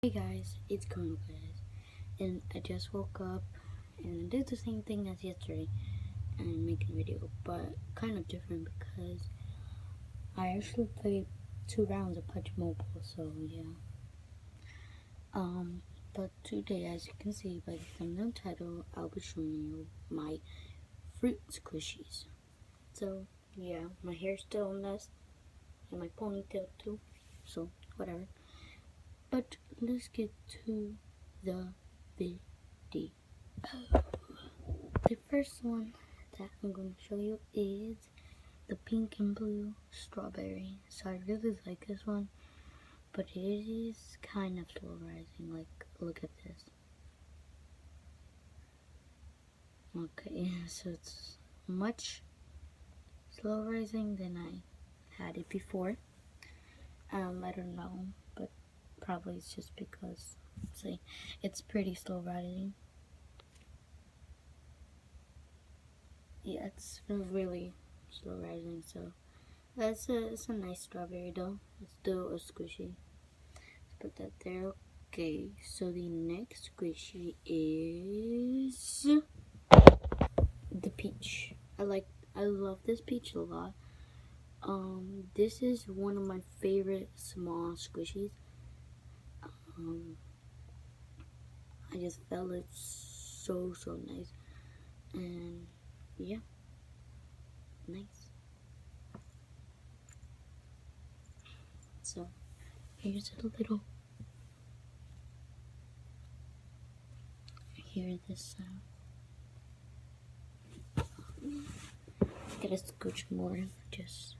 Hey guys, it's Colonel guys, and I just woke up and I did the same thing as yesterday and making a video, but kind of different because I actually played 2 rounds of PUBG Mobile, so yeah. But today, as you can see by the thumbnail title, I'll be showing you my fruit squishies. So yeah, my hair's still a mess and my ponytail too, so whatever. But let's get to the video. The first one that I'm going to show you is the pink and blue strawberry. So I really like this one, but it is kind of slow rising. Like, look at this. Okay, so it's much slow rising than I had it before. I don't know, but probably it's just because, see, it's pretty slow rising. Yeah, it's really slow rising, so it's a nice strawberry though. It's still a squishy. Let's put that there. Okay, so the next squishy is the peach. I love this peach a lot. This is one of my favorite small squishies. I just felt it so nice, and yeah, nice. So here's a little. Hear this sound. Gotta scooch more, just.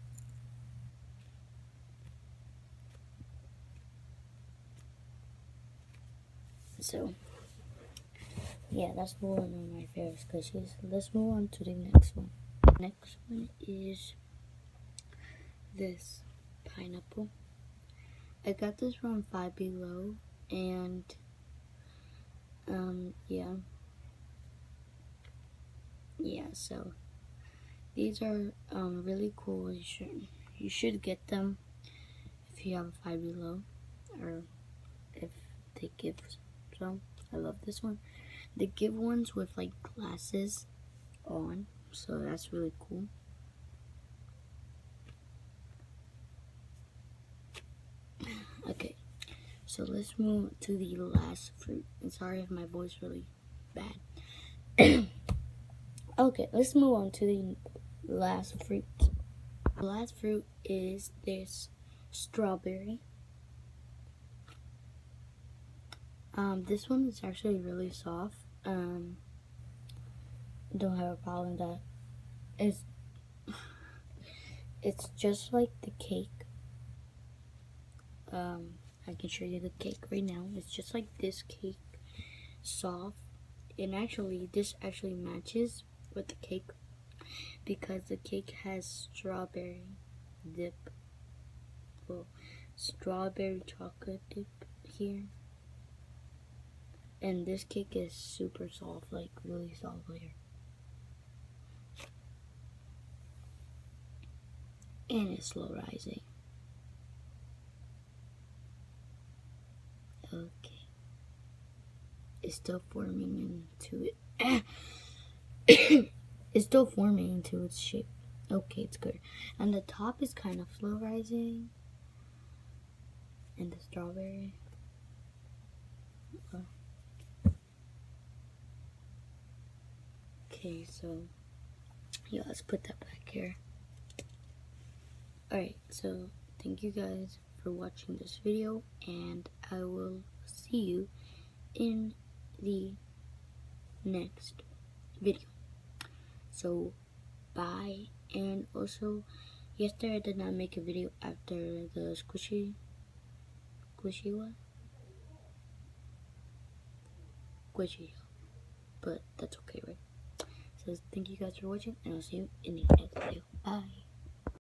So yeah, that's one of my favorite squishies. Let's move on to the next one. Next one is this pineapple. I got this from Five Below, and yeah. So these are really cool. You should get them if you have Five Below, or if they give some. I love this one. They give ones with like glasses on, so that's really cool. Okay, so let's move to the last fruit. And sorry if my voice is really bad. Okay, let's move on to the last fruit. The last fruit is this strawberry. This one is actually really soft. Don't have a problem with that. It's just like the cake. I can show you the cake right now. It's just like this cake, soft. And actually, this actually matches with the cake because the cake has strawberry dip. Well, strawberry chocolate dip here. And this cake is super soft, like really soft layer. And it's slow rising. Okay. It's still forming into it. It's still forming into its shape. Okay, it's good. And the top is kind of slow rising. And the strawberry. Okay, so yeah, let's put that back here. Alright, so thank you guys for watching this video, and I will see you in the next video. So bye. And also, yesterday I did not make a video after the squishy what? Squishy, but that's okay, right? So thank you guys for watching, and I'll see you in the next video. Bye.